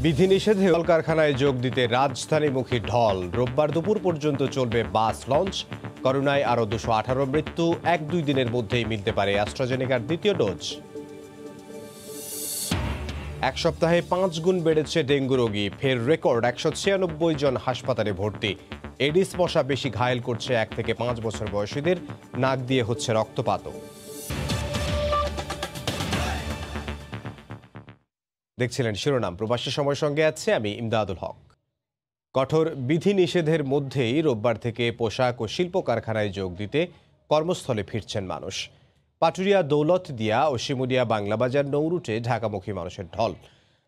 বিধিনিষেধে কলকারখানায় যোগ দিতে রাজধানীমুখী ঢল। রোববার দুপুর পর্যন্ত চলবে বাস লঞ্চ। করোনায় আরও 218 মৃত্যু। 1-2 দিনের মধ্যেই মিলতে পারে অ্যাস্ট্রাজেনেকার দ্বিতীয় ডোজ। এক সপ্তাহে 5 গুণ বেড়েছে ডেঙ্গু রোগী। ফের রেকর্ড 196 জন হাসপাতালে ভর্তি। এডিস মশা বেশি ঘায়েল করছে 1 থেকে 5 বছর বয়সীদের। নাক দিয়ে হচ্ছে রক্তপাতও। দেখছিলেন শিরোনাম। প্রবাসী সময়ের সঙ্গে আছে আমি ইমদাদুল হক। কঠোর বিধিনিষেধের মধ্যেই রোববার থেকে পোশাক ও শিল্প কারখানায় যোগ দিতে কর্মস্থলে ফিরছেন মানুষ। পাটুরিয়া, দৌলতদিয়া ও শিমুলিয়া বাংলাবাজার নৌরুটে ঢাকামুখী মানুষের ঢল।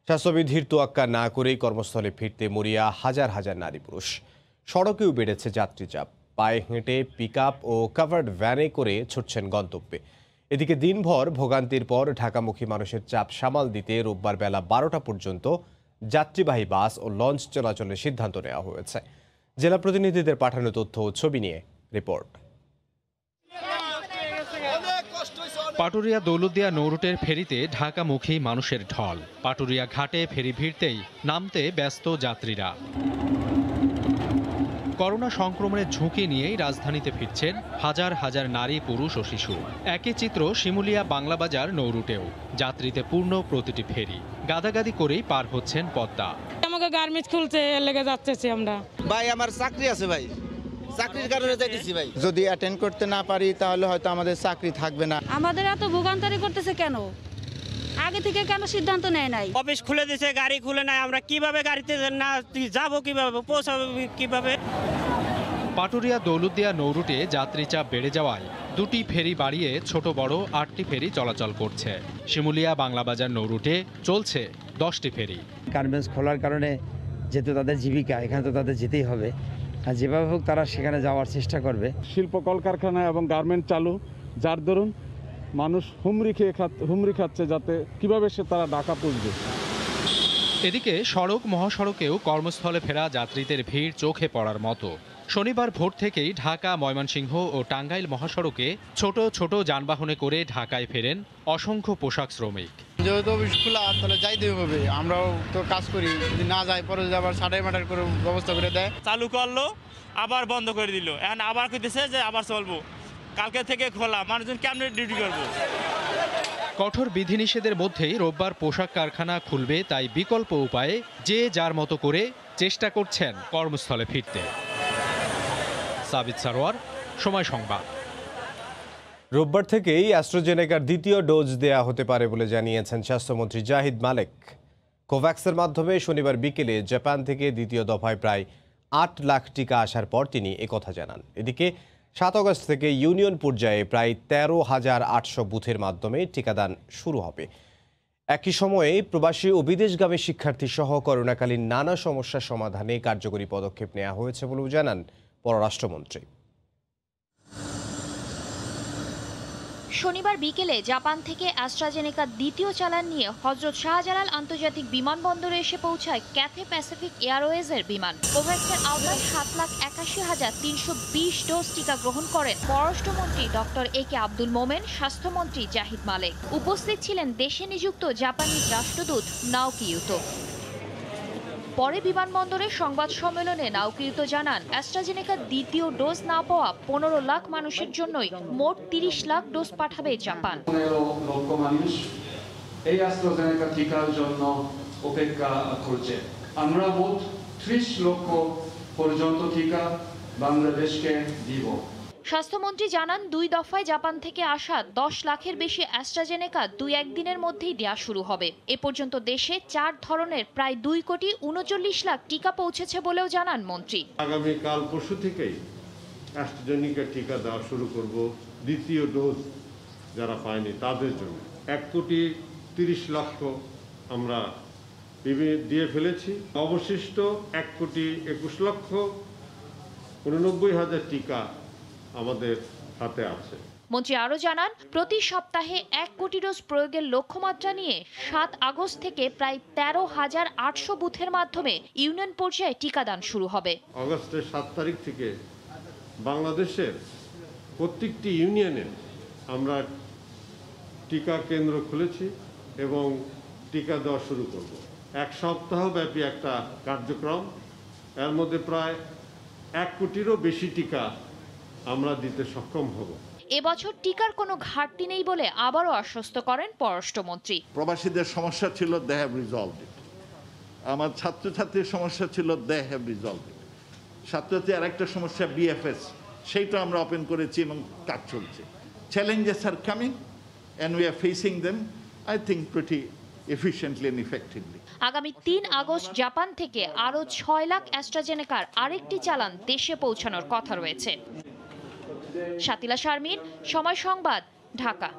স্বাস্থ্যবিধির তোয়াক্কা না করেই কর্মস্থলে ফিরতে মরিয়া হাজার হাজার নারী পুরুষ। সড়কেও বেড়েছে যাত্রীচাপ। পায়ে হেঁটে পিকআপ ও কাভার্ড ভ্যানে করে ছুটছেন গন্তব্যে। এদিকে দিনভর ভোগান্তির পর ঢাকামুখী মানুষের চাপ সামাল দিতে রোববার বেলা 12টা পর্যন্ত যাত্রীবাহী বাস ও লঞ্চ চলাচলের সিদ্ধান্ত নেওয়া হয়েছে। জেলা প্রতিনিধিদের পাঠানো তথ্য ও ছবি নিয়ে রিপোর্ট। পাটুরিয়া দৌলতদিয়া নৌরুটের ফেরিতে ঢাকামুখী মানুষের ঢল। পাটুরিয়া ঘাটে ফেরি ভিড়তেই নামতে ব্যস্ত যাত্রীরা। করোনা সংক্রমণের ঝুঁকি নিয়েই রাজধানীতে ফিরছেন হাজার হাজার নারী, পুরুষ ও শিশু। একই চিত্র শিমুলিয়া বাংলাবাজার নৌরুটেও। যাত্রীতে পূর্ণ প্রতিটি ফেরি। গাদাগাদি করেই পার হচ্ছেন পদ্মা। আমাকে গার্মেন্টস খুলতে লেগে যাচ্ছি আমরা। ভাই আমার চাকরি আছে ভাই, চাকরির কারণে যাইতেছি ভাই। যদি অ্যাটেন্ড করতে না পারি তাহলে হয়তো আমাদের চাকরি থাকবে না। আমাদের এত ভোগান্তারি করতেছে কেন? আগে থেকে কেন সিদ্ধান্ত নেয় নাই? অফিস খুলে দিয়েছে, গাড়ি খুলে নাই। আমরা কিভাবে গাড়িতে না যাবো, কিভাবে পৌঁছাবো, কিভাবে? পাটুরিয়া দৌলতদিয়া নৌরুটে যাত্রী চাপ বেড়ে যাওয়ায় দুটি ফেরি বাড়িয়ে ছোট বড় 8টি ফেরি চলাচল করছে। শিমুলিয়া বাংলাবাজার নৌরুটে চলছে 10টি ফেরি। গার্মেন্টস খোলার কারণে যেহেতু তাদের জীবিকা, এখানে তো তাদের যেতেই হবে, আর যেভাবে হোক তারা সেখানে যাওয়ার চেষ্টা করবে। শিল্প কলকারখানা এবং গার্মেন্ট চালু, যার দরুন মানুষ হুমড়ি খাচ্ছে যাতে কিভাবে তারা ঢাকা পৌঁছবে। এদিকে সড়ক মহাসড়কেও কর্মস্থলে ফেরা যাত্রীদের ভিড় চোখে পড়ার মতো। শনিবার ভোর থেকেই ঢাকা, ময়মনসিংহ ও টাঙ্গাইল মহাসড়কে ছোট ছোট যানবাহনে করে ঢাকায় ফেরেন অসংখ্য পোশাক শ্রমিক। যেহেতু অফিস খোলা তাহলে যাইতে হবে, আমরাও তো কাজ করি। যদি না যাই পরে যদি আবার সাটাই মাটার করে ব্যবস্থা করে দেয়। চালু করলো, আবার বন্ধ করে দিল। এখন আবার কইতেছে যে আবার চলবো। কালকে থেকে খোলা, মানুষজন কেমন ডিউটি করবো? কঠোর বিধিনিষেধের মধ্যেই রোববার পোশাক কারখানা খুলবে, তাই বিকল্প উপায়ে যে যার মতো করে চেষ্টা করছেন কর্মস্থলে ফিরতে। সাবিত সারোয়ার, সময় সংবাদ। রোববার থেকেই অ্যাস্ট্রাজেনেকার দ্বিতীয় ডোজ দেয়া হতে পারে বলে জানিয়েছেন স্বাস্থ্যমন্ত্রী জাহিদ মালেক। কোভ্যাক্সের মাধ্যমে শনিবার বিকেলে জাপান থেকে দ্বিতীয় দফায় প্রায় 8 লাখ টিকা আসার পর তিনি একথা জানান। এদিকে 7 আগস্ট থেকে ইউনিয়ন পর্যায়ে প্রায় 13,800 বুথের মাধ্যমে টিকাদান শুরু হবে। একই সময়ে প্রবাসী ও বিদেশগামী শিক্ষার্থী সহ করোনাকালীন নানা সমস্যা সমাধানে কার্যকরী পদক্ষেপ নেওয়া হয়েছে বলেও জানান পররাষ্ট্রমন্ত্রী। শনিবার বিকেলে জাপান থেকে অ্যাস্ট্রাজেনেকার দ্বিতীয় চালান নিয়ে হযরত শাহজালাল আন্তর্জাতিক বিমানবন্দরে এসে পৌঁছায় ক্যাথে প্যাসিফিক এয়ারওয়েজের বিমান। কোভ্যাক্সের আওতায় 7,81,320 ডোজ টিকা গ্রহণ করেন পররাষ্ট্রমন্ত্রী ডক্টর এ.কে আব্দুল মোমেন, স্বাস্থ্যমন্ত্রী জাহিদ মালেক। উপস্থিত ছিলেন দেশে নিযুক্ত জাপানিজ রাষ্ট্রদূত নাওকি ইউতো। পরে বিমানবন্দরে সংবাদ সম্মেলনে নাওকি ইউতো জানান, অ্যাস্ট্রাজেনেকার দ্বিতীয় ডোজ না পাওয়া 15 লাখ মানুষের জন্যই মোট 30 লাখ ডোজ পাঠাবে জাপান। 15 লক্ষ মানুষ এই অ্যাস্ট্রাজেনেকা টিকার জন্য অপেক্ষা করছে। আমরা মোট 30 লক্ষ পর্যন্ত টিকা বাংলাদেশকে দিব। স্বাস্থ্যমন্ত্রী জানান, 2 দফায় জাপান থেকে আসা 10 লাখের বেশি অ্যাস্ট্রাজেনেকা 2-1 দিনের মধ্যেই দেওয়া শুরু হবে। এ পর্যন্ত দেশে 4 ধরনের প্রায় 2,39 লাখ টিকা পৌঁছেছে বলেও জানান মন্ত্রী। আগামীকাল পরশু থেকেই অ্যাস্ট্রাজেনেকা টিকা দেওয়া শুরু করব দ্বিতীয় ডোজ যারা পায়নি তাদের জন্য। 1,30,00,000 আমরা দিয়ে ফেলেছি। অবশিষ্ট 1,21,89,000 টিকা আমাদের হাতে আছে। মন্ত্রী আরও জানান, প্রতি সপ্তাহে 1 কোটি ডোজ প্রয়োগের লক্ষ্যমাত্রা নিয়ে 7 আগস্ট থেকে প্রায় 13,800 বুথের মাধ্যমে ইউনিয়ন পর্যায়ে টিকাদান শুরু হবে। আগস্টের 7 তারিখ থেকে বাংলাদেশের প্রত্যেকটি ইউনিয়নে আমরা টিকা কেন্দ্র খুলেছি এবং টিকা দেওয়া শুরু করব। 1 সপ্তাহব্যাপী একটা কার্যক্রম। এর মধ্যে প্রায় 1 কোটিরও বেশি টিকা আমরা দিতে সক্ষম হব। এবছর টিকার কোনো ঘাটতি নেই বলে আবারও আশ্বস্ত করেন পররাষ্ট্রমন্ত্রী। প্রবাসীদের সমস্যা ছিল, দে হ্যাভ রিজলভড ইট। আমার ছাত্রছাত্রীর সমস্যা ছিল, দে হ্যাভ রিজলভড ইট। ছাত্রছাত্রী আরেকটা সমস্যা বিএফএস, সেইটা আমরা ওপেন করেছি এবং কাজ চলছে। Challenges are coming and we are facing them I think pretty efficiently and effectively. আগামী 3 আগস্ট জাপান থেকে আরও 6 লাখ অ্যাস্ট্রাজেনেকার আরেকটি চালান দেশে পৌঁছানোর কথা রয়েছে। শাতিলা শারমিন, সময় সংবাদ, ঢাকা।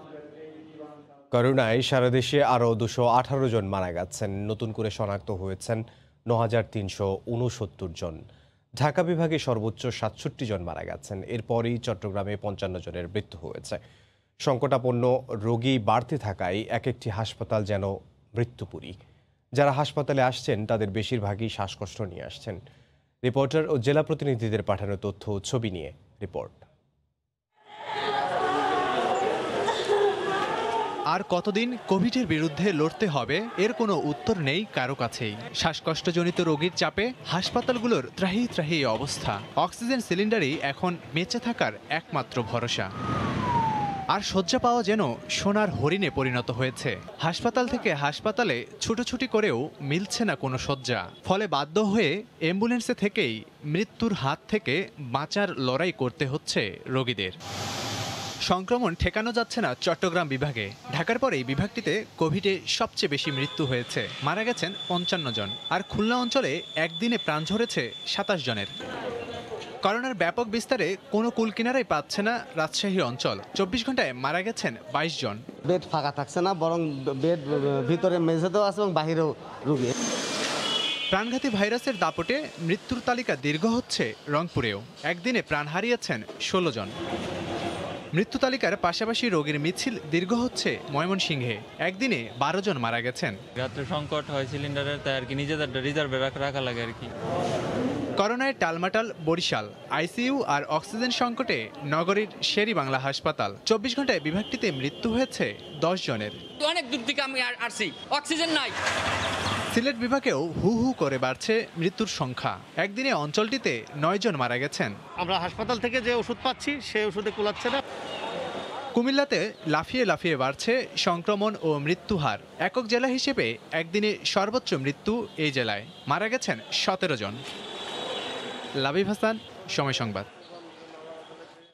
করোনায় সারা দেশে আরও 218 জন মারা গেছেন। নতুন করে শনাক্ত হয়েছেন 9369 জন। ঢাকা বিভাগে সর্বোচ্চ 67 জন মারা গেছেন। এরপরই চট্টগ্রামে 55 জনের মৃত্যু হয়েছে। সংকটাপন্ন রোগী বাড়তে থাকায় এক একটি হাসপাতাল যেন মৃত্যুপুরী। যারা হাসপাতালে আসছেন তাদের বেশিরভাগই শ্বাসকষ্ট নিয়ে আসছেন। রিপোর্টার ও জেলা প্রতিনিধিদের পাঠানো তথ্য ও ছবি নিয়ে রিপোর্ট। আর কতদিন কোভিডের বিরুদ্ধে লড়তে হবে এর কোনো উত্তর নেই কারো কাছেই। শ্বাসকষ্টজনিত রোগীর চাপে হাসপাতালগুলোর ত্রাহি ত্রাহি অবস্থা। অক্সিজেন সিলিন্ডারই এখন বেঁচে থাকার একমাত্র ভরসা। আর শয্যা পাওয়া যেন সোনার হরিণে পরিণত হয়েছে। হাসপাতাল থেকে হাসপাতালে ছুটোছুটি করেও মিলছে না কোনো শয্যা। ফলে বাধ্য হয়ে অ্যাম্বুলেন্সে থেকেই মৃত্যুর হাত থেকে বাঁচার লড়াই করতে হচ্ছে রোগীদের। সংক্রমণ ঠেকানো যাচ্ছে না চট্টগ্রাম বিভাগে। ঢাকার পরেই বিভাগটিতে কোভিডে সবচেয়ে বেশি মৃত্যু হয়েছে। মারা গেছেন 55 জন। আর খুলনা অঞ্চলে একদিনে প্রাণ ঝরেছে 27 জনের। করোনার ব্যাপক বিস্তারে কোনো কুলকিনারাই পাচ্ছে না রাজশাহী অঞ্চল। 24 ঘন্টায় মারা গেছেন 22 জন। বেড ফাঁকা থাকছে না, বরং বেড ভিতরে মেঝেতেও আছে এবং বাহিরেও রোগী। প্রাণঘাতী ভাইরাসের দাপটে মৃত্যুর তালিকা দীর্ঘ হচ্ছে রংপুরেও। একদিনে প্রাণ হারিয়েছেন 16 জন। মৃত্যু তালিকার পাশাপাশি রোগীর মিছিল দীর্ঘ হচ্ছে ময়মনসিংহে। একদিনে 12 জন মারা গেছেন। রাত্রে সংকট হয় সিলিন্ডারের, তাই আর কি নিজেদের রিজার্ভে রাখা লাগে আর কি। করোনায় টালমাটাল বরিশাল। আইসিইউ আর অক্সিজেন সংকটে নগরীর শেরি বাংলা হাসপাতাল। 24 ঘন্টায় বিভাগটিতে মৃত্যু হয়েছে 10 জনের। অনেক দূর থেকে আমি আসছি, অক্সিজেন নাই। সিলেট বিভাগেও হু হু করে বাড়ছে মৃত্যুর সংখ্যা। একদিনে অঞ্চলটিতে 9 জন মারা গেছেন। আমরা হাসপাতাল থেকে যে ওষুধ পাচ্ছি সেই ওষুধে কুলাচ্ছে না। কুমিল্লাতে লাফিয়ে লাফিয়ে বাড়ছে সংক্রমণ ও মৃত্যু হার। একক জেলা হিসেবে একদিনে সর্বোচ্চ মৃত্যু এই জেলায়। মারা গেছেন 17 জন। লাবিব হাসান, সময় সংবাদ।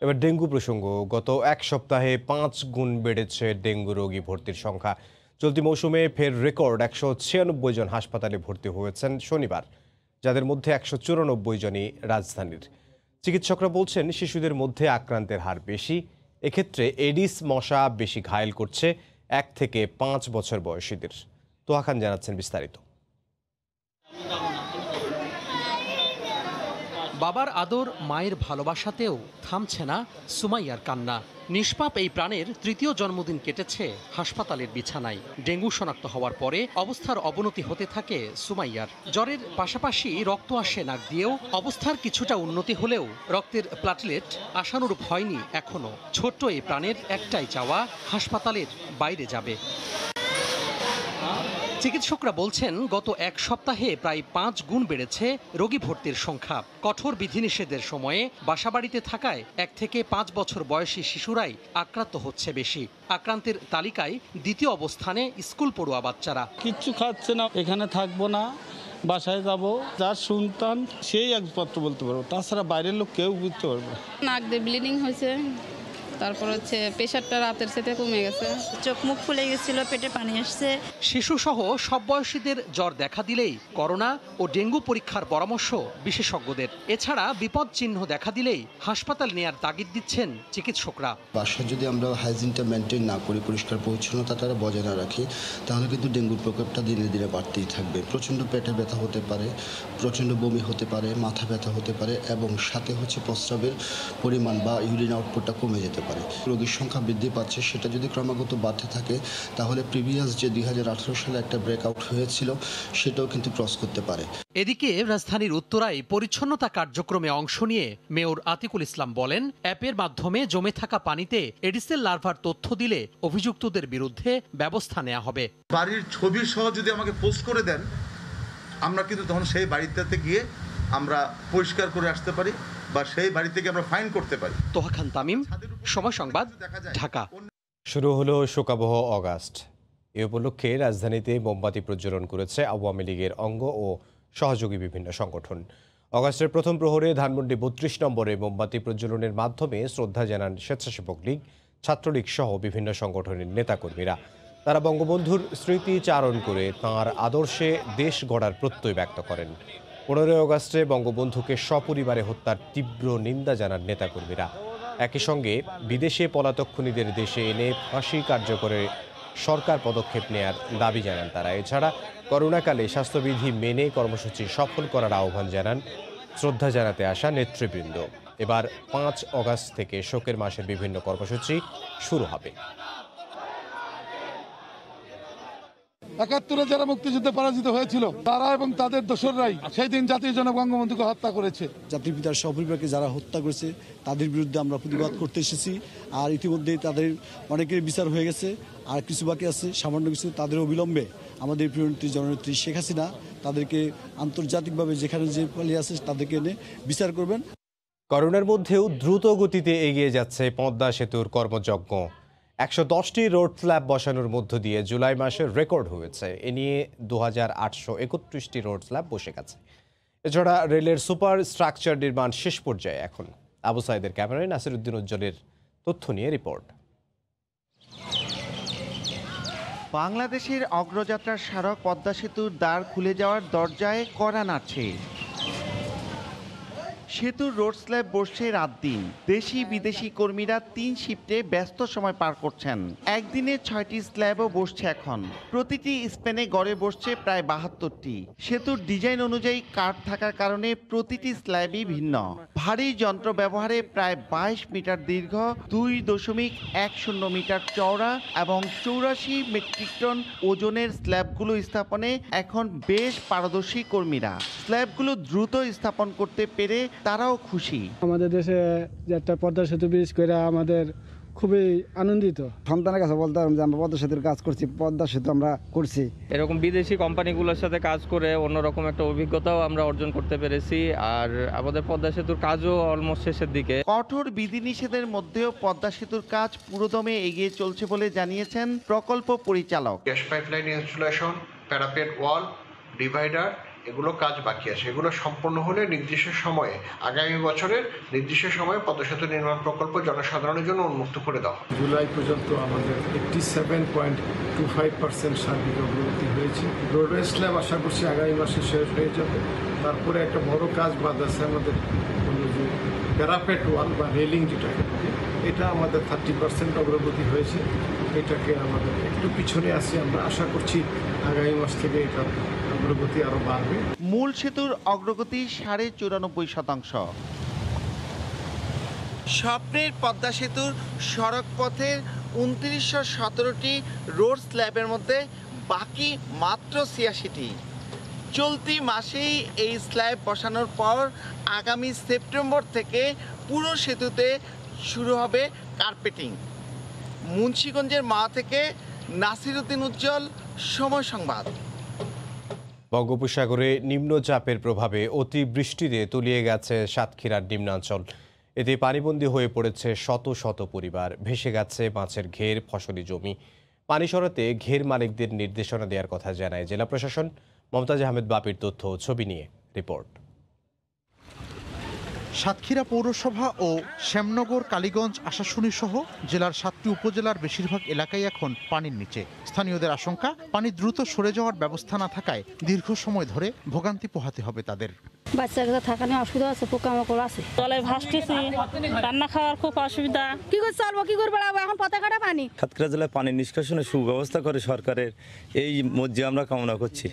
এবার ডেঙ্গু প্রসঙ্গ। গত এক সপ্তাহে 5 গুণ বেড়েছে ডেঙ্গু রোগী ভর্তির সংখ্যা। চলতি মৌসুমে ফের রেকর্ড 196 জন হাসপাতালে ভর্তি হয়েছেন শনিবার, যাদের মধ্যে 194 জনই রাজধানীর। চিকিৎসকরা বলছেন শিশুদের মধ্যে আক্রান্তের হার বেশি। এক্ষেত্রে এডিস মশা বেশি ঘায়েল করছে 1 থেকে 5 বছর বয়সীদের। তোহা খান জানাচ্ছেন বিস্তারিত। বাবার আদর, মায়ের ভালোবাসাতেও থামছে না সুমাইয়ার কান্না। নিষ্পাপ এই প্রাণের তৃতীয় জন্মদিন কেটেছে হাসপাতালের বিছানায়। ডেঙ্গু শনাক্ত হওয়ার পরে অবস্থার অবনতি হতে থাকে সুমাইয়ার। জ্বরের পাশাপাশি রক্ত আসে নাক দিয়েও। অবস্থার কিছুটা উন্নতি হলেও রক্তের প্লাটলেট আশানুরূপ হয়নি এখনো। ছোট্ট এই প্রাণের একটাই চাওয়া, হাসপাতালের বাইরে যাবে। চিকিৎসকরা বলছেন গত এক সপ্তাহে প্রায় 5 গুণ বেড়েছে রোগী ভর্তির সংখ্যা। কঠোর বিধিনিষেধের সময়ে বাসাবাড়িতে থাকায় 1 থেকে 5 বছর বয়সী শিশুরাই আক্রান্ত হচ্ছে বেশি। আক্রান্তের তালিকায় দ্বিতীয় অবস্থানে স্কুল পড়ুয়া বাচ্চারা। কিচ্ছু খাচ্ছে না, এখানে থাকবো না, বাসায় যাব। যার সন্তান সেই একমাত্র বলতে পারবো, তাছাড়া বাইরের লোক কেউ বুঝতে পারবে না। নাক দিয়ে ব্লিডিং হয়েছে, তারপর হচ্ছে প্রেশারটা রাতের সাথে কমে গেছে, চোখ মুখ ফুলে গেছিল, পেটে পানি আসছে। শিশুসহ সব বয়সীদের জ্বর দেখা দিলেই করোনা ও ডেঙ্গু পরীক্ষার পরামর্শ বিশেষজ্ঞদের। এছাড়া বিপদ চিহ্ন দেখা দিলেই হাসপাতাল নেয়ার তাগিদ দিচ্ছেন চিকিৎসকরা। বাসায় যদি আমরা হাইজিনটা মেনটেন না করি, পরিষ্কার পরিচ্ছন্নতাটা বজায় না রাখি, তাহলে কিন্তু ডেঙ্গুর প্রকোপটা দিনে দিনে বাড়তেই থাকবে। প্রচণ্ড পেটে ব্যথা হতে পারে, প্রচণ্ড বমি হতে পারে, মাথা ব্যথা হতে পারে এবং সাথে হচ্ছে প্রস্রাবের পরিমাণ বা ইউরিন আউটপুটটা কমে যেতে পারে। পারে। রোগীর সংখ্যা বৃদ্ধি পাচ্ছে, সেটা যদি ক্রমাগত বাড়তে থাকে তাহলে প্রিভিয়াস যে 2018 সালে একটা ব্রেকআউট হয়েছিল সেটাও কিন্তু ক্রস করতে পারে। এদিকে রাজধানীর উত্তরায় পরিচ্ছন্নতা কার্যক্রমে অংশ নিয়ে মেয়র আতিকুল ইসলাম বলেন, অ্যাপের মাধ্যমে জমে থাকা পানিতে এডিসেল লার্ভার তথ্য দিলে অভিযুক্তদের বিরুদ্ধে ব্যবস্থা নেওয়া হবে। বাড়ির ছবি সহ যদি আমাকে পোস্ট করে দেন, আমরা কিন্তু তখন সেই বাড়িতে গিয়ে আমরা পরিষ্কার করে আসতে পারি বা সেই বাড়ি থেকে আমরা ফাইন করতে পারি। তোহা খান তামিম, সময় সংবাদ, ঢাকা। শুরু হলো শোকাবহ অগাস্ট। এ উপলক্ষে রাজধানীতে মোমবাতি প্রজ্বলন করেছে আওয়ামী লীগের অঙ্গ ও সহযোগী বিভিন্ন সংগঠন। অগাস্টের প্রথম প্রহরে ধানমন্ডি 32 নম্বরে মোমবাতি প্রজ্বলনের মাধ্যমে শ্রদ্ধা জানান স্বেচ্ছাসেবক লীগ, ছাত্রলীগ সহ বিভিন্ন সংগঠনের নেতাকর্মীরা। তারা বঙ্গবন্ধুর স্মৃতি চারণ করে তাঁর আদর্শে দেশ গড়ার প্রত্যয় ব্যক্ত করেন। 15 অগাস্টে বঙ্গবন্ধুকে সপরিবারে হত্যার তীব্র নিন্দা জানান নেতাকর্মীরা। একই সঙ্গে বিদেশে পলাতক খুনিদের দেশে এনে ফাঁসি কার্যকরে সরকার পদক্ষেপ নেয়ার দাবি জানান তারা। এছাড়া করোনাকালে স্বাস্থ্যবিধি মেনে কর্মসূচি সফল করার আহ্বান জানান শ্রদ্ধা জানাতে আসা নেতৃবৃন্দ। এবার 5 অগাস্ট থেকে শোকের মাসের বিভিন্ন কর্মসূচি শুরু হবে। ৭১ যারা মুক্তিযুদ্ধে পরাজিত হয়েছিল তারা এবং তাদের দোসররাই সেই দিন জাতির জনক বঙ্গবন্ধুকে হত্যা করেছে। জাতির পিতার সপরিবারকে যারা হত্যা করেছে তাদের বিরুদ্ধে আমরা প্রতিবাদ করতে এসেছি। আর ইতিমধ্যেই তাদের অনেকের বিচার হয়ে গেছে, আর কিছু বাকি আছে সামান্য কিছু। তাদের অবিলম্বে আমাদের প্রিয়নেত্রী জননেত্রী শেখ হাসিনা তাদেরকে আন্তর্জাতিকভাবে যেখানে যে পালিয়ে আছে তাদেরকে এনে বিচার করবেন। করোনার মধ্যেও দ্রুত গতিতে এগিয়ে যাচ্ছে পদ্মা সেতুর কর্মযজ্ঞ। 110টি রোড স্ল্যাব বসানোর মধ্য দিয়ে জুলাই মাসে রেকর্ড হয়েছে। এ নিয়ে 2831টি রোড স্ল্যাব বসে গেছে। এছাড়া রেলের সুপার স্ট্রাকচার নির্মাণ শেষ পর্যায়ে এখন। আবু সাইদের ক্যামেরায় নাসিরউদ্দিন উজ্জ্বলের তথ্য নিয়ে রিপোর্ট। বাংলাদেশের অগ্রযাত্রার স্মারক পদ্মা সেতুর দ্বার খুলে যাওয়ার দরজায় কড়া নাড়ছে। সেতুর রোড স্ল্যাব বসছে রাত দিন। দেশি বিদেশি কর্মীরা 3 শিফটে ব্যস্ত সময় পার করছেন। একদিনে 6টি স্ল্যাবও বসছে এখন। প্রতিটি স্প্যানে গড়ে বসছে প্রায় 72টি। সেতুর ডিজাইন অনুযায়ী কাঠ থাকার কারণে প্রতিটি স্ল্যাবই ভিন্ন। ভারী যন্ত্র ব্যবহারে প্রায় 22 মিটার দীর্ঘ, 2.10 মিটার চওড়া এবং 84 মেট্রিক টন ওজনের স্ল্যাবগুলো স্থাপনে এখন বেশ পারদর্শী কর্মীরা। স্ল্যাবগুলো দ্রুত স্থাপন করতে পেরে তারাও খুশি। আমাদের দেশে যে একটা পদ্মা সেতু ব্রিজ করে আমাদের খুবই আনন্দিত। সন্তানের কাছে বলতাম যে আমরা পদ্মা সেতুর কাজ করছি, পদ্মা সেতু আমরা করছি। এরকম বিদেশি কোম্পানিগুলোর সাথে কাজ করে অন্যরকম একটা অভিজ্ঞতাও আমরা অর্জন করতে পেরেছি। আর আমাদের পদ্মা সেতুর কাজও অলমোস্ট শেষের দিকে। কঠোর বিধিনিষেধের মধ্যেও পদ্মা সেতুর কাজ পুরোদমে এগিয়ে চলছে বলে জানিয়েছেন প্রকল্প পরিচালক। গ্যাস পাইপলাইন ইনস্টলেশন, প্যারাপেট ওয়াল, ডিভাইডার, এগুলো কাজ বাকি আছে। এগুলো সম্পূর্ণ হলে নির্দিষ্ট সময়ে, আগামী বছরের নির্দিষ্ট সময়ে পদ্মা সেতু নির্মাণ প্রকল্প জনসাধারণের জন্য উন্মুক্ত করে দেওয়া। জুলাই পর্যন্ত আমাদের 87.25% সার্বিক অগ্রগতি হয়েছে। রোডওয়ে স্ল্যাব আশা করছি আগামী মাসে শেষ হয়ে যাবে। তারপরে একটা বড় কাজ বাদ আছে আমাদের, যে প্যারাপেট ওয়াল বা রেলিং যেটাকে বলি, এটা আমাদের 30% অগ্রগতি হয়েছে। এটাকে আমাদের একটু পিছনে আছে, আমরা আশা করছি আগামী মাস থেকে এটা অগ্রগতি আরো বাড়বে। মূল সেতুর অগ্রগতি 94.5%। স্বপ্নের পদ্মা সেতুর সড়ক পথের 2917টি রোড স্ল্যাবের মধ্যে বাকি মাত্র 86টি। চলতি মাসেই এই স্ল্যাব বসানোর পর আগামী সেপ্টেম্বর থেকে পুরো সেতুতে শুরু হবে কার্পেটিং। মুন্সিগঞ্জের মা থেকে নাসিরউদ্দিন উজ্জ্বল, সময় সংবাদ। বঙ্গোপসাগরে নিম্নচাপের প্রভাবে অতিবৃষ্টিতে তলিয়ে গেছে সাতক্ষীরার নিম্নাঞ্চল। এতে পানিবন্দী হয়ে পড়েছে শত শত পরিবার। ভেসে গেছে মাছের ঘের, ফসলি জমি। পানি সরাতে ঘের মালিকদের নির্দেশনা দেওয়ার কথা জানায় জেলা প্রশাসন। মমতাজ আহমেদ বাপির তথ্য ও ছবি নিয়ে রিপোর্ট। সাতক্ষীরা পৌরসভা ও শ্যামনগর, কালীগঞ্জ, আশাশুনি সহ জেলার 7টি উপজেলার বেশিরভাগ এলাকাই এখন পানির নিচে। স্থানীয়দের আশঙ্কা, পানি দ্রুত সরে যাওয়ার ব্যবস্থা না থাকায় দীর্ঘ সময় ধরে ভোগান্তি পোহাতে হবে তাদের। বাচ্চাদের থাকা নিয়ে অসুবিধা আছে, পোকামাকড় আছে, জলে ভাসতেছি, রান্না খাওয়ার খুব অসুবিধা। কি করে চলবো, কি করে বেড়াবো, এখন পথে কাটা পানি। সাতক্ষীরা জেলায় পানি নিষ্কাশনের সুব্যবস্থা করে সরকারের, এই মধ্যে আমরা কামনা করছি।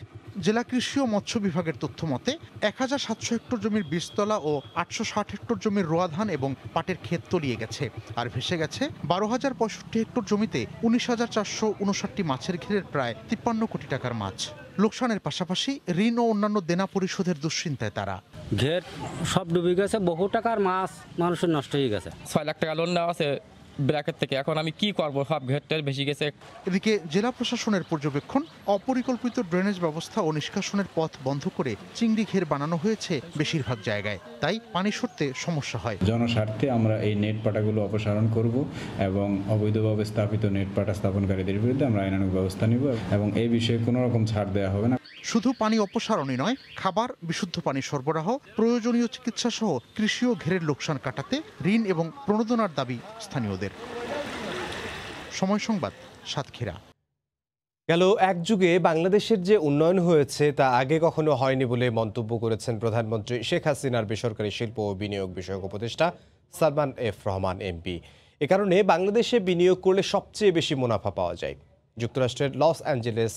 জেলা কৃষি ও মৎস্য বিভাগের তথ্য মতে ১,৭০০ হেক্টর জমির বীজতলা ও ৮৬০ হেক্টর জমির রোয়া ধান এবং পাটের ক্ষেত তলিয়ে গেছে। আর ভেসে গেছে ১২,০৬৫ হেক্টর জমিতে ১৯,৪৫৯টি মাছের ঘেরের প্রায় ৫৩ কোটি টাকার মাছ। লোকসানের পাশাপাশি ঋণ ও অন্যান্য দেনা পরিশোধের দুশ্চিন্তায় তারা। ঘের সব ডুবে গেছে, বহু টাকার মাছ মানুষের নষ্ট হয়ে গেছে। ৬ লাখ টাকা লোন নেওয়া আছে ব্র্যাকেট থেকে, এখন আমি কি করব, সব ঘেরটার বেশি গেছে। এদিকে জেলা প্রশাসনের পর্যবেক্ষণ, অপরিকল্পিত ড্রেনেজ ব্যবস্থা ও নিষ্কাশনের পথ বন্ধ করে চিংড়ি ঘের বানানো হয়েছে বেশিরভাগ জায়গায়, তাই পানি সরতে সমস্যা হয়। জনস্বার্থে আমরা এই নেট পাটাগুলো অপসারণ করব এবং অবৈধভাবে স্থাপিত নেট পাটা স্থাপনকারীদের বিরুদ্ধে আমরা আইনানুগ ব্যবস্থা নিব এবং এই বিষয়ে কোনো রকম ছাড় দেওয়া হবে না। শুধু পানি অপসারণই নয়, খাবার, বিশুদ্ধ পানি সরবরাহ, প্রয়োজনীয় চিকিৎসা সহ কৃষি ও ঘেরের লোকসান কাটাতে ঋণ এবং প্রণোদনার দাবি স্থানীয়দের। সময় সংবাদ, সাতক্ষীরা। গেল এক যুগে বাংলাদেশের যে উন্নয়ন হয়েছে তা আগে কখনো হয়নি বলে মন্তব্য করেছেন প্রধানমন্ত্রী শেখ হাসিনার বেসরকারি শিল্প ও বিনিয়োগ বিষয়ক উপদেষ্টা সালমান এফ রহমান এমপি। এ কারণে বাংলাদেশে বিনিয়োগ করলে সবচেয়ে বেশি মুনাফা পাওয়া যায়। যুক্তরাষ্ট্রের লস অ্যাঞ্জেলেস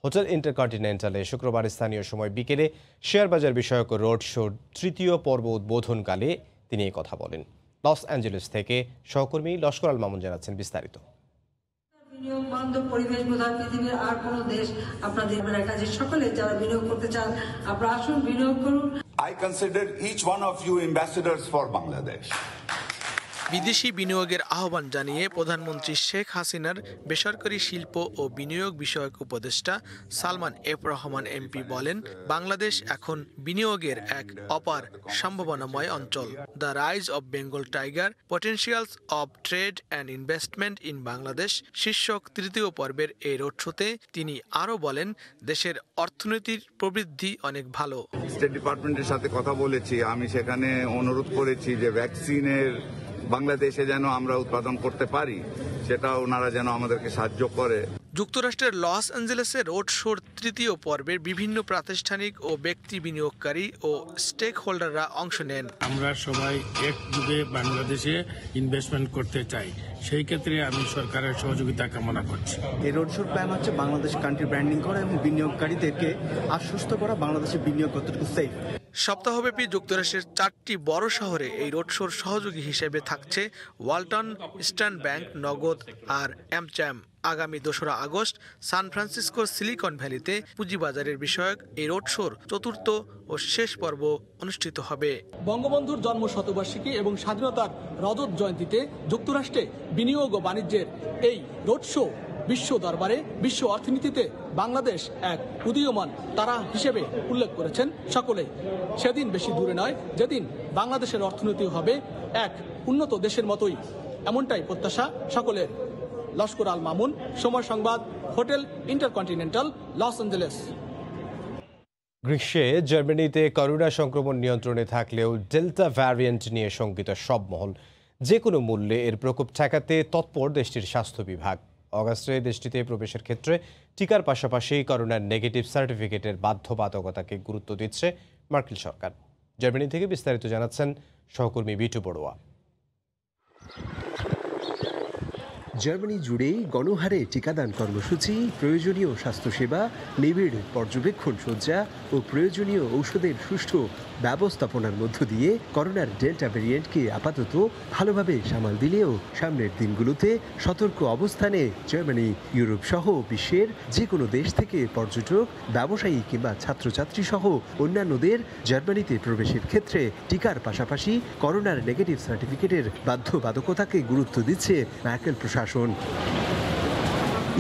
হোটেল ইন্টারকন্টিনেন্টালে শুক্রবার স্থানীয় সময় বিকেলে শেয়ার বাজার বিষয়ক রোড শোর তৃতীয় পর্ব উদ্বোধনকালে তিনি এই কথা বলেন। লস অ্যাঞ্জেলেস থেকে সহকর্মী লস্কর আল মামুন জানাচ্ছেন বিস্তারিত। বিনিয়োগ বান্ধব পরিবেশ বোধহয় পৃথিবীর আর কোনো দেশ আপনাদের কাজে সকলে যারা বিনিয়োগ করতে চান আপনারা আসুন, বিনিয়োগ করুন। I consider each one of you ambassadors for Bangladesh. বিদেশি বিনিয়োগের আহ্বান জানিয়ে প্রধানমন্ত্রী শেখ হাসিনার বেসরকারি শিল্প ও বিনিয়োগ বিষয়ক উপদেষ্টা সালমান এফ রহমান এমপি বলেন, বাংলাদেশ এখন বিনিয়োগের এক অপার সম্ভাবনাময় অঞ্চল। The rise of Bengal tiger, potentials of trade and investment in Bangladesh শীর্ষক তৃতীয় পর্বের এই রোড শোতে তিনি আরও বলেন, দেশের অর্থনীতির প্রবৃদ্ধি অনেক ভালো। স্টেট ডিপার্টমেন্টের সাথে কথা বলেছি, আমি সেখানে অনুরোধ করেছি যে ভ্যাকসিনের বাংলাদেশে যেন আমরা উৎপাদন করতে পারি, সেটা ওনারা যেন আমাদেরকে সাহায্য করে। যুক্তরাষ্ট্রের লস অ্যাঞ্জেলেসে রোড শোর তৃতীয় পর্বের বিভিন্ন প্রাতিষ্ঠানিক ও ব্যক্তি বিনিয়োগকারী ও স্টেক হোল্ডাররা অংশ নেন। আমরা সবাই এক যুগে বাংলাদেশে ইনভেস্টমেন্ট করতে চাই, সেই ক্ষেত্রে আমি সরকারের সহযোগিতা কামনা করছি। এই রোড শোর প্ল্যান হচ্ছে বাংলাদেশ কান্ট্রি ব্র্যান্ডিং করা এবং বিনিয়োগকারীদেরকে আশ্বস্ত করা বাংলাদেশে বিনিয়োগ কতটুকু সেফ। সপ্তাহব্যাপী যুক্তরাষ্ট্রের 4টি বড় শহরে এই রোড শোর সহযোগী হিসেবে থাকছে ওয়ালটন, ইস্টার্ন ব্যাংক, নগদ আর অ্যামচ্যাম। আগামী 2রা আগস্ট সান ফ্রান্সিসকোর সিলিকন ভ্যালিতে পুঁজিবাজারের বিষয়ক এই রোড শোর চতুর্থ ও শেষ পর্ব অনুষ্ঠিত হবে। বঙ্গবন্ধুর জন্ম শতবার্ষিকী এবং স্বাধীনতার রজত জয়ন্তীতে যুক্তরাষ্ট্রে বিনিয়োগ ও বাণিজ্যের এই রোড শো বিশ্ব দরবারে বিশ্ব অর্থনীতিতে বাংলাদেশ এক উদীয়মান তারা হিসেবে উল্লেখ করেছেন সকলেই। সেদিন বেশি দূরে নয় যেদিন বাংলাদেশের অর্থনীতি হবে এক উন্নত দেশের মতোই, এমনটাই প্রত্যাশা সকলের। লস্কর আল মামুন, সময় সংবাদ, হোটেল ইন্টারকন্টিনেন্টাল, লস অ্যাঞ্জেলেস। গ্রীষ্মে জার্মানিতে করোনা সংক্রমণ নিয়ন্ত্রণে থাকলেও ডেল্টা ভ্যারিয়েন্ট নিয়ে শঙ্কিত সব মহল। যে কোনো মূল্যে এর প্রকোপ ঠেকাতে তৎপর দেশটির স্বাস্থ্য বিভাগ। অগাস্টে দেশটিতে প্রবেশের ক্ষেত্রে টিকার পাশাপাশি করোনার নেগেটিভ সার্টিফিকেটের বাধ্যবাধকতাকে গুরুত্ব দিচ্ছে মার্কিন সরকার। জার্মানি থেকে বিস্তারিত জানাচ্ছেন সহকর্মী বিটু বড়ুয়া। জার্মানি জুড়ে গণহারে টিকাদান কর্মসূচি, প্রয়োজনীয় স্বাস্থ্যসেবা, নিবিড় পর্যবেক্ষণ সজ্জা ও প্রয়োজনীয় ঔষধের সুষ্ঠু ব্যবস্থাপনার মধ্য দিয়ে করোনার ডেল্টা ভ্যারিয়েন্টকে আপাতত ভালোভাবে সামাল দিলেও সামনের দিনগুলোতে সতর্ক অবস্থানে জার্মানি। ইউরোপ সহ বিশ্বের যে কোনো দেশ থেকে পর্যটক, ব্যবসায়ী কিংবা ছাত্রছাত্রী সহ অন্যান্যদের জার্মানিতে প্রবেশের ক্ষেত্রে টিকার পাশাপাশি করোনার নেগেটিভ সার্টিফিকেটের বাধ্যবাধকতাকে গুরুত্ব দিচ্ছে মার্কেল প্রশাসন।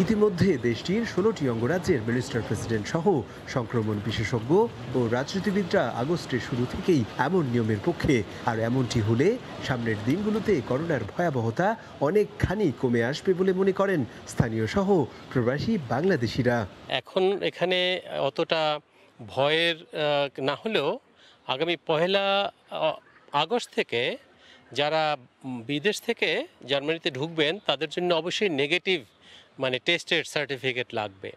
ইতিমধ্যে দেশটির 16টি অঙ্গরাজ্যের মিনিস্টার প্রেসিডেন্ট সহ সংক্রমণ বিশেষজ্ঞ ও রাজনীতিবিদরা আগস্টের শুরু থেকেই এমন নিয়মের পক্ষে। আর এমনটি হলে সামনের দিনগুলোতে করোনার ভয়াবহতা অনেকখানি কমে আসবে বলে মনে করেন স্থানীয় সহ প্রবাসী বাংলাদেশিরা। এখন এখানে অতটা ভয়ের না হলেও আগামী 1 আগস্ট থেকে যারা বিদেশ থেকে জার্মানিতে ঢুকবেন তাদের জন্য অবশ্যই নেগেটিভ টেস্টের সার্টিফিকেট লাগবে।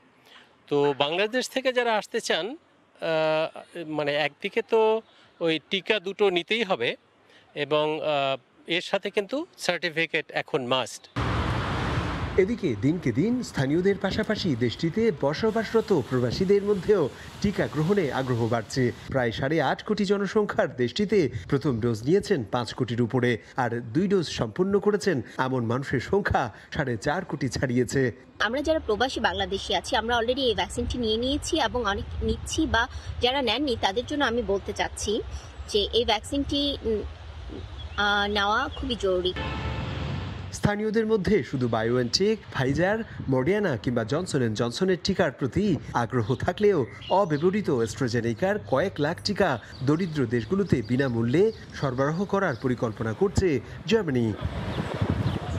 তো বাংলাদেশ থেকে যারা আসতে চান একদিকে তো ওই টিকা দুটো নিতেই হবে এবং এর সাথে কিন্তু সার্টিফিকেট এখন মাস্ট। এদিকে দিনকে দিন স্থানীয়দের পাশাপাশি দেশটিতে বসবাসরত প্রবাসীদের মধ্যেও টিকা গ্রহণে আগ্রহ বাড়ছে। প্রায় 8.5 কোটি জনসংখ্যার দেশটিতে প্রথম ডোজ নিয়েছেন 5 কোটির উপরে, আর 2 ডোজ সম্পন্ন করেছেন এমন মানুষের সংখ্যা 4.5 কোটি ছাড়িয়েছে। আমরা যারা প্রবাসী বাংলাদেশি আছি আমরা অলরেডি এই ভ্যাকসিনটি নিয়ে নিয়েছি এবং অনেক নিচ্ছি, বা যারা নেননি তাদের জন্য আমি বলতে চাচ্ছি যে এই ভ্যাকসিনটি নেওয়া খুবই জরুরি। স্থানীয়দের মধ্যে শুধু বায়োএনটেক, ফাইজার, মডার্না কিংবা জনসন অ্যান্ড জনসনের টিকার প্রতি আগ্রহ থাকলেও অব্যবহৃত অ্যাস্ট্রাজেনেকার কয়েক লাখ টিকা দরিদ্র দেশগুলোতে বিনামূল্যে সরবরাহ করার পরিকল্পনা করছে জার্মানি।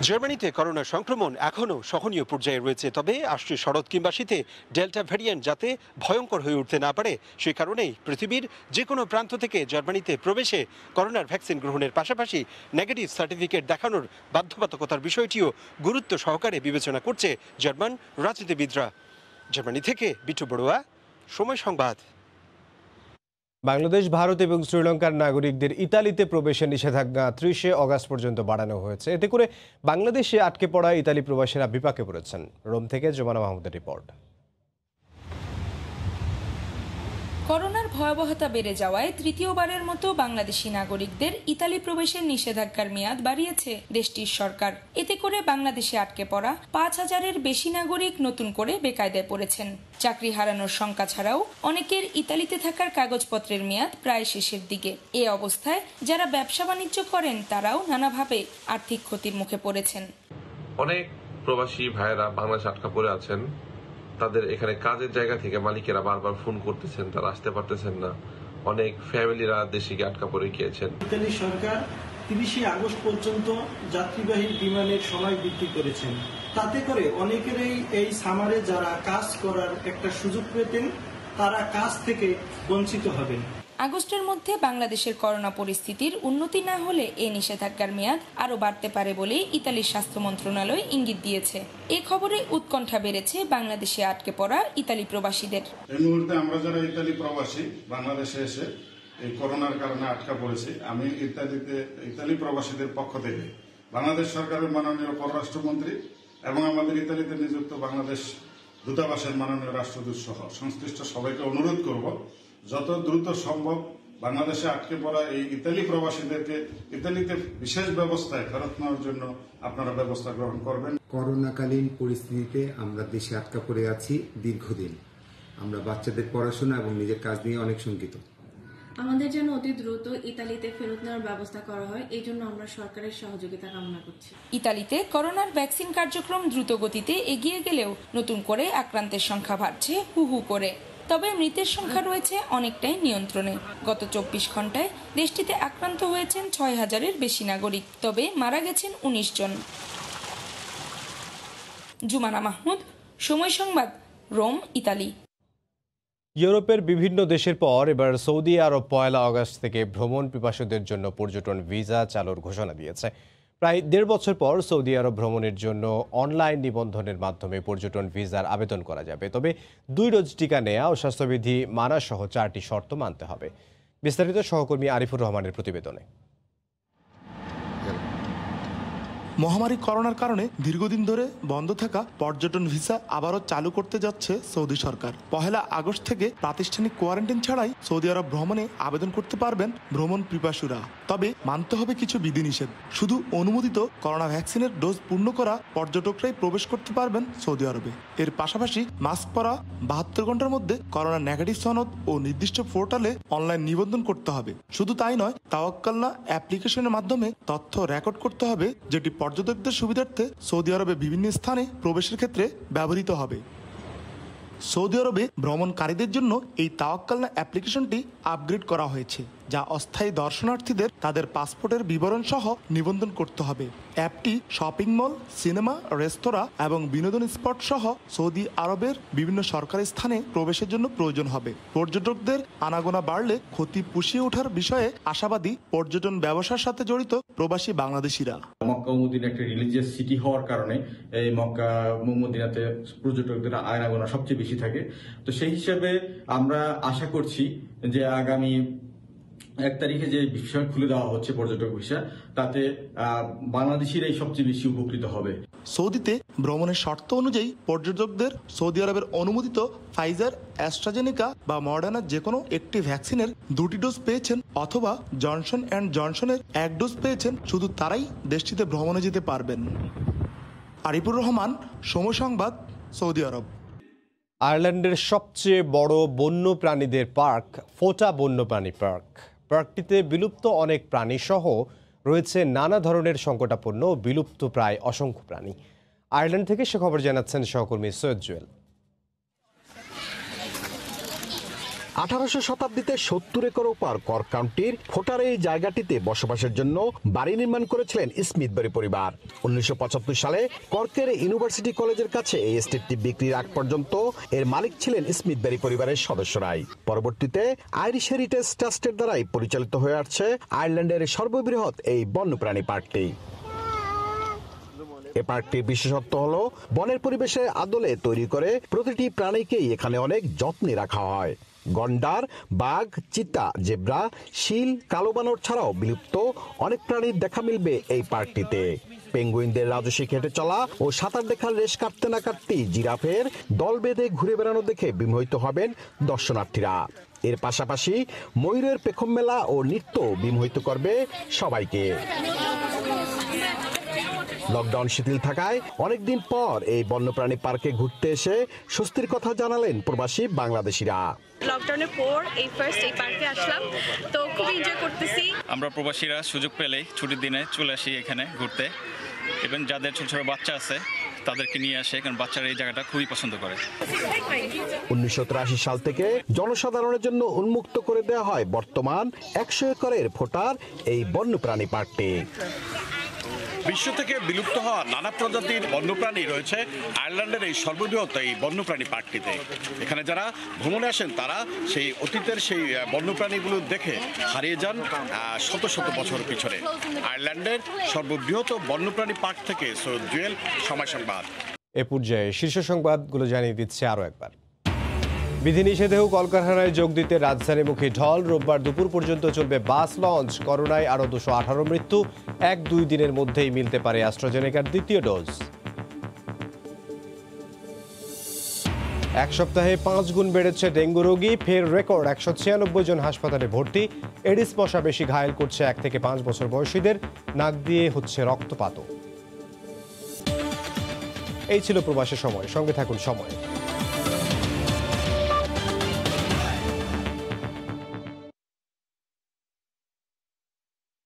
জার্মানিতে করোনা সংক্রমণ এখনও সহনীয় পর্যায়ে রয়েছে, তবে আসছে শরৎ কিংবা শীতে ডেল্টা ভ্যারিয়েন্ট যাতে ভয়ঙ্কর হয়ে উঠতে না পারে সেই কারণেই পৃথিবীর যে কোনো প্রান্ত থেকে জার্মানিতে প্রবেশে করোনার ভ্যাকসিন গ্রহণের পাশাপাশি নেগেটিভ সার্টিফিকেট দেখানোর বাধ্যবাধকতার বিষয়টিও গুরুত্ব সহকারে বিবেচনা করছে জার্মান রাজনীতিবিদরা। জার্মানি থেকে বিট্টু বড়ুয়া, সময় সংবাদ। বাংলাদেশ, ভারত এবং শ্রীলঙ্কার নাগরিকদের ইতালিতে প্রবেশের নিষেধাজ্ঞা 30 অগস্ট পর্যন্ত বাড়ানো হয়েছে। এতে করে বাংলাদেশে আটকে পড়া ইতালি প্রবাসীরা বিপাকে পড়েছেন। রোম থেকে জোমানা মাহমুদের রিপোর্ট। করোনার ভয়াবহতা বেড়ে যাওয়ায় তৃতীয়বারের মতো বাংলাদেশি নাগরিকদের ইতালি প্রবেশের নিষেধাজ্ঞার মেয়াদ বাড়িয়েছে দেশটির সরকার। এতে করে বাংলাদেশে আটকে পড়া 5,000-এর বেশি নাগরিক নতুন করে বেকায়দায় পড়েছেন। চাকরি হারানোর শঙ্কা ছাড়াও অনেকের ইতালিতে থাকার কাগজপত্রের মেয়াদ প্রায় শেষের দিকে। এ অবস্থায় যারা ব্যবসা বাণিজ্য করেন তারাও নানাভাবে আর্থিক ক্ষতির মুখে পড়েছেন। অনেক প্রবাসী ভাইয়েরা বাংলাদেশে আটকা পড়ে আছেন। তাদের এখানে কাজের জায়গা থেকে মালিকেরা বারবার ফোন করতেছেন, তারা আসতে পারতেছেন না। অনেক ফ্যামিলিরা দেশে গিয়ে আটকা পড়ে গিয়েছেন। ইতালি সরকার 30 আগস্ট পর্যন্ত যাত্রীবাহী বিমানের সময় বৃদ্ধি করেছেন। তাতে করে অনেকেরই এই সামারে যারা কাজ করার একটা সুযোগ পেতেন তারা কাজ থেকে বঞ্চিত হবেন। আগস্টের মধ্যে বাংলাদেশের করোনা পরিস্থিতির উন্নতি না হলে এই নিষেধাজ্ঞার মেয়াদ আরও বাড়তে পারে বলে ইতালির স্বাস্থ্য মন্ত্রণালয় ইঙ্গিত দিয়েছে। এ খবরে উৎকণ্ঠা বেড়েছে বাংলাদেশে আটকে পড়া ইতালি প্রবাসীদের। এই মুহূর্তে আমরা যারা ইতালি প্রবাসী বাংলাদেশে এসে এই করোনার কারণে আটকা পড়েছি, আমি ইতালি প্রবাসীদের পক্ষ থেকে বাংলাদেশ সরকারের মাননীয় পররাষ্ট্রমন্ত্রী এবং আমাদের ইতালিতে নিযুক্ত বাংলাদেশ দূতাবাসের মাননীয় রাষ্ট্রদূত সহ সংশ্লিষ্ট সবাইকে অনুরোধ করব যত দ্রুত সম্ভব বাংলাদেশে আটকে পড়া এই ইতালি প্রবাসীদেরকে ইতালিতে বিশেষ ব্যবস্থায় ফেরত নেওয়ার জন্য আপনারা ব্যবস্থা গ্রহণ করবেন। করোনাকালীন পরিস্থিতিতে আমরা দেশে আটকা পড়ে আছি দীর্ঘদিন। আমরা বাচ্চাদের পড়াশোনা এবং নিজের কাজ নিয়ে অনেক শঙ্কিত। আমাদের যেন অতি দ্রুত ইতালিতে ফেরত নেওয়ার ব্যবস্থা করা হয়, এই জন্য আমরা সরকারের সহযোগিতা কামনা করছি। ইতালিতে করোনার ভ্যাকসিন কার্যক্রম দ্রুত গতিতে এগিয়ে গেলেও নতুন করে আক্রান্তের সংখ্যা বাড়ছে হু হু করে। তবে মৃতের সংখ্যা রয়েছে অনেকটাই নিয়ন্ত্রণে। গত 24 ঘন্টায় দেশটিতে আক্রান্ত হয়েছেন 6,000-এর বেশি নাগরিক, তবে মারা গেছেন 19 জন। জুমানা মাহমুদ, সময় সংবাদ, রোম, ইতালি। ইউরোপের বিভিন্ন দেশের পর এবার সৌদি আরব 1 আগস্ট থেকে ভ্রমণ পিপাসুদের জন্য পর্যটন ভিসা চালুর ঘোষণা দিয়েছে। প্রায় 1.5 বছর পর সৌদি আরব ভ্রমণের জন্য অনলাইন নিবন্ধনের মাধ্যমে পর্যটন ভিসার আবেদন করা যাবে। তবে 2 ডোজ টিকা নেওয়া ও স্বাস্থ্যবিধি মানা সহ 4টি শর্ত মানতে হবে। বিস্তারিত সহকর্মী আরিফুর রহমানের প্রতিবেদনে। মহামারী করোনার কারণে দীর্ঘদিন ধরে বন্ধ থাকা পর্যটন ভিসা আবারও চালু করতে যাচ্ছে সৌদি সরকার। 1 আগস্ট থেকে প্রাতিষ্ঠানিক কোয়ারেন্টাইন ছাড়াই সৌদি আরব ভ্রমণে আবেদন করতে পারবেন ভ্রমণ পিপাসুরা। তবে মানতে হবে কিছু বিধিনিষেধ। শুধু অনুমোদিত করোনা ভ্যাকসিনের ডোজ পূর্ণ করা পর্যটকরাই প্রবেশ করতে পারবেন সৌদি আরবে। এর পাশাপাশি মাস্ক পরা, 72 ঘন্টার মধ্যে করোনা নেগেটিভ সনদ ও নির্দিষ্ট পোর্টালে অনলাইন নিবন্ধন করতে হবে। শুধু তাই নয়, তাওয়াক্কালনা অ্যাপ্লিকেশনের মাধ্যমে তথ্য রেকর্ড করতে হবে, যেটি পর্যটকদের সুবিধার্থে সৌদি আরবে বিভিন্ন স্থানে প্রবেশের ক্ষেত্রে ব্যবহৃত হবে। সৌদি আরবে ভ্রমণকারীদের জন্য এই তাওয়াক্কালনা অ্যাপ্লিকেশনটি আপগ্রেড করা হয়েছে, যা অস্থায়ী দর্শনার্থীদের তাদের পাসপোর্টের বিবরণ সহ নিবন্ধন করতে হবে। অ্যাপটি শপিং মল, সিনেমা, রেস্তোরাঁ এবং বিনোদন স্পট সহ সৌদি আরবের বিভিন্ন সরকারি স্থানে প্রবেশের জন্য প্রয়োজন হবে। পর্যটকদের আনাগোনা বাড়লে ক্ষতি পুষিয়ে ওঠার বিষয়ে আশাবাদী পর্যটন ব্যবসার সাথে জড়িত প্রবাসী বাংলাদেশিরা। মক্কা ও মদিনা একটা রিলিজিয়াস সিটি হওয়ার কারণে এই মক্কা মদিনাতে পর্যটকদের আনাগোনা সবচেয়ে বেশি থাকে। তো সেই হিসাবে আমরা আশা করছি যে আগামী 1 তারিখে যে ভিসা খুলে দেওয়া হচ্ছে পর্যটক ভিসা, তাতে বাংলাদেশিরাই সবচেয়ে বেশি উপকৃত হবে। সৌদিতে ভ্রমণের শর্ত অনুযায়ী পর্যটকদের সৌদি আরবের অনুমোদিত ফাইজার, অ্যাস্ট্রাজেনেকা বা মডার্নার যে কোনো একটি ভ্যাকসিনের 2টি ডোজ পেয়েছেন অথবা জনসন অ্যান্ড জনসনের 1 ডোজ পেয়েছেন শুধু তারাই দেশটিতে ভ্রমণে যেতে পারবেন। আরিফুর রহমান, সময় সংবাদ, সৌদি আরব। আয়ারল্যান্ডের সবচেয়ে বড় বন্যপ্রাণীদের পার্ক ফোটা বন্যপ্রাণী পার্ক। পার্কটিতে বিলুপ্ত অনেক প্রাণী সহ রয়েছে নানা ধরনের সংকটাপন্ন ও বিলুপ্ত প্রায় অসংখ্য প্রাণী। আয়ারল্যান্ড থেকে সে খবর জানাচ্ছেন সহকর্মী সৈয়দ জুয়েল। 1800 শতাব্দীতে 70 একর ওপার কর্ক কাউন্টির ফোটার এই জায়গাটিতে বসবাসের জন্য বাড়ি নির্মাণ করেছিলেন স্মিথবারি পরিবার। 1975 সালে কর্কের ইউনিভার্সিটি কলেজের কাছে এই এস্টেটটি বিক্রির আগ পর্যন্ত এর মালিক ছিলেন স্মিথবারি পরিবারের সদস্যরাই। পরবর্তীতে আইরিশ হেরিটেজ ট্রাস্টের দ্বারাই পরিচালিত হয়ে আসছে আয়ারল্যান্ডের সর্ববৃহৎ এই বন্যপ্রাণী পার্কটি। এ পার্কটির বিশেষত্ব হলো বনের পরিবেশে আদলে তৈরি করে প্রতিটি প্রাণীকেই এখানে অনেক যত্নে রাখা হয়। গন্ডার, বাঘ, চিতা, জেব্রা, শিল, কালো বানর ছাড়াও বিলুপ্ত অনেক প্রাণীর দেখা মিলবে এই পার্কটিতে। পেঙ্গুইনদের রাজস্বিক হেঁটে চলা ও সাঁতার দেখার রেশ কাটতে না কাটতেই জিরাফের দল বেঁধে ঘুরে বেড়ানো দেখে বিমোহিত হবেন দর্শনার্থীরা। এর পাশাপাশি ময়ূরের পেখম মেলা ও নৃত্য বিমোহিত করবে সবাইকে। লকডাউন শিথিল থাকায় অনেকদিন পর এই বন্যপ্রাণী পার্কে ঘুরতে এসে স্বস্তির কথা জানালেন প্রবাসী বাংলাদেশিরা। লকডাউনের পর এই ফার্স্ট এই পার্কে আসলাম, তো খুব এনজয় করতেছি। আমরা প্রবাসীরা সুযোগ পেলেই ছুটির দিনে চলে আসি এখানে ঘুরতে, এবং যাদের ছোট ছোট বাচ্চা আছে তাদেরকে নিয়ে আসে, কারণ বাচ্চারা এই জায়গাটা খুবই পছন্দ করে। 1983 সাল থেকে জনসাধারণের জন্য উন্মুক্ত করে দেওয়া হয় বর্তমান 100 একরের ফোটার এই বন্যপ্রাণী পার্কটি। বিশ্ব থেকে বিলুপ্ত হওয়া নানা প্রজাতির বন্যপ্রাণী রয়েছে আয়ারল্যান্ডের এই সর্ববৃহৎ এই বন্যপ্রাণী পার্কটিতে। এখানে যারা ভ্রমণে আসেন তারা সেই অতীতের সেই বন্যপ্রাণীগুলো দেখে হারিয়ে যান শত শত বছর পিছনে। আয়ারল্যান্ডের সর্ববৃহৎ বন্যপ্রাণী পার্ক থেকে সৈয়দ জুয়েল, সময় সংবাদ। এ পর্যায়ে শীর্ষ সংবাদগুলো জানিয়ে দিচ্ছে আরও একবার। বিধিনিষেধেও কলকারখানায় যোগ দিতে রাজধানীমুখী ঢল। রোববার দুপুর পর্যন্ত চলবে বাস লঞ্চ। করোনায় আরও 218 মৃত্যু। 1-2 দিনের মধ্যেই মিলতে পারে অ্যাস্ট্রাজেনেকার দ্বিতীয় ডোজ। এক সপ্তাহে 5 গুণ বেড়েছে ডেঙ্গু রোগী। ফের রেকর্ড, 196 জন হাসপাতালে ভর্তি। এডিস মশা বেশি ঘায়েল করছে 1 থেকে 5 বছর বয়সীদের। নাক দিয়ে হচ্ছে রক্তপাতও। এই ছিল প্রবাসের সময়। সঙ্গে থাকুন সময়।